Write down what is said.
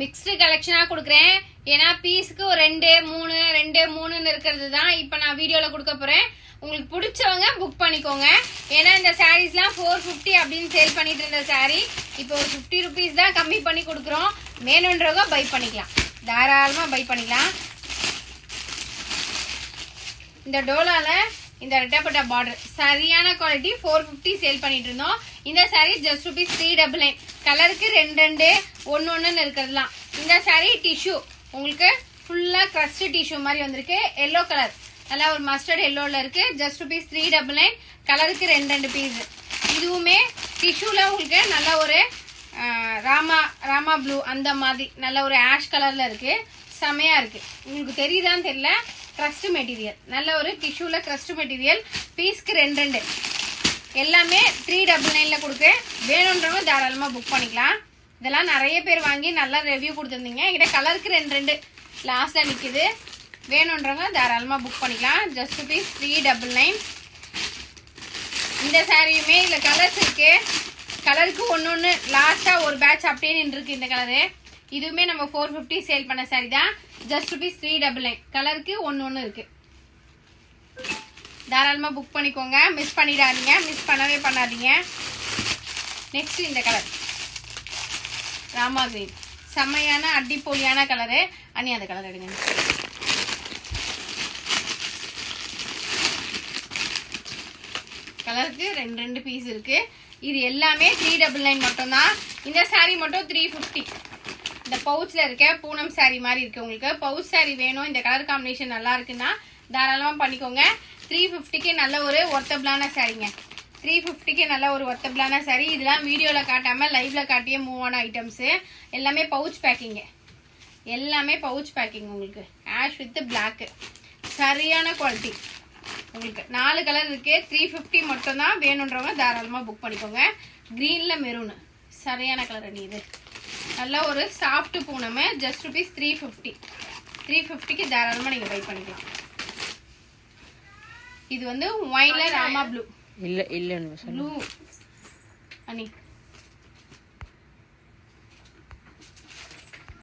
Mixed கலெக்ஷனா கொடுக்குறேன். ஏன்னா பீஸுக்கு ஒரு 2 3 2 3ன்னு இருக்கிறது தான் இப்போ நான் வீடியோவில் கொடுக்க போகிறேன். உங்களுக்கு பிடிச்சவங்க புக் பண்ணிக்கோங்க. ஏன்னா இந்த சாரீஸ்லாம் 450 அப்படின்னு சேல் பண்ணிட்டு இருந்த சாரீ இப்போ ஒரு 50 ருபீஸ் தான் கம்மி பண்ணி கொடுக்குறோம். வேணுன்றவங்க பை பண்ணிக்கலாம், தாராளமாக பை பண்ணிக்கலாம். இந்த டோலால இந்த ரெட்டப்பட்ட பார்டர் சரியான குவாலிட்டி 450 சேல் பண்ணிட்டு இருந்தோம். இந்த சாரீ ஜஸ்ட் ₹399. கலருக்கு 2 1 இருக்கிறதுலாம். இந்த சாரீ டிஷ்யூ உங்களுக்கு ஃபுல்லா கிரஸ்ட் டிஷ்யூ மாதிரி வந்திருக்கு. எல்லோ கலர் நல்லா ஒரு மஸ்டர்ட் எல்லோல இருக்கு. ஜஸ்ட் ₹399. கலருக்கு 2 பீஸ். இதுவுமே டிஷ்யூல உங்களுக்கு நல்ல ஒரு ராமா ப்ளூ அந்த மாதிரி நல்ல ஒரு ஆஷ் கலர்ல இருக்கு. செமையா இருக்கு. உங்களுக்கு தெரியுதான்னு தெரியல. கிரஸ்ட் மெட்டீரியல் நல்ல ஒரு டிஷ்யூல கிரஸ்ட் மெட்டீரியல். பீஸ்க்கு 2 எல்லாமே 399ல கொடுக்கு. வேணுன்றவங்க தாராளமா புக் பண்ணிக்கலாம். இதெல்லாம் நிறைய பேர் வாங்கி நல்லா ரிவ்யூ கொடுத்துருந்தீங்க. என்கிட்ட கலருக்கு 2 லாஸ்டா நிக்குது. வேணுன்றவங்க தாராளமா புக் பண்ணிக்கலாம். ஜஸ்ட் ₹399. இந்த சாரியுமே இதுல கலர்ஸ் இருக்கு. கலருக்கு 1 லாஸ்டா ஒரு பேட்ச் அப்படியே நின்று இருக்கு. இந்த கலரு இதுவுமே நம்ம 450 சேல் பண்ண சாரி தான். ஜஸ்ட் ₹399. கலருக்கு 1 இருக்கு. தாராளமா புக் பண்ணிக்கோங்க. மிஸ் பண்ணிடாதீங்க, மிஸ் பண்ணவே பண்ணாதீங்க. நெக்ஸ்ட் இந்த கலர் ராமா கிரீன் செம்மையான அடிப்பொலியான கலரு. அனி அந்த கலர் எடுங்க. கலருக்கு 2 பீஸ் இருக்கு. இது எல்லாமே 399 மட்டும் தான். இந்த சாரி மட்டும் 350. இந்த பவுச்ல இருக்க பூனம் சாரி மாதிரி இருக்கு. உங்களுக்கு பவுச் சாரி வேணும், இந்த கலர் காம்பினேஷன் நல்லா இருக்குன்னா தாராளமா பண்ணிக்கோங்க. 350க்கு நல்ல ஒரு ஒர்த்தபிளான சாரிங்க. 350க்கு நல்ல ஒரு ஒர்த்தபிளான சாரி. இதெல்லாம் வீடியோல காட்டாம லைவ்ல காட்டியே மூவ் ஆன ஐட்டம்ஸ். எல்லாமே பவுச் பேக்கிங். எல்லாமே பவுச் பேக்கிங். உங்களுக்கு ஆஷ் வித் பிளாக் சரியான குவாலிட்டி. உங்களுக்கு 4 கலர் இருக்கு. 350 மட்டும் தான். வேணுன்றவங்க தாராளமா புக் பண்ணிக்கோங்க. கிரீன்ல மெரூன் சரியான கலர் அணி. இது நல்ல ஒரு சாஃப்ட் பூனம். ஜஸ்ட் ₹350. 350க்கு தாராளமா நீங்க பை பண்ணிக்கலாம். இது வந்து ஒயின்ல ராமா ப்ளூ இல்ல இல்ல ப்ளூ அனி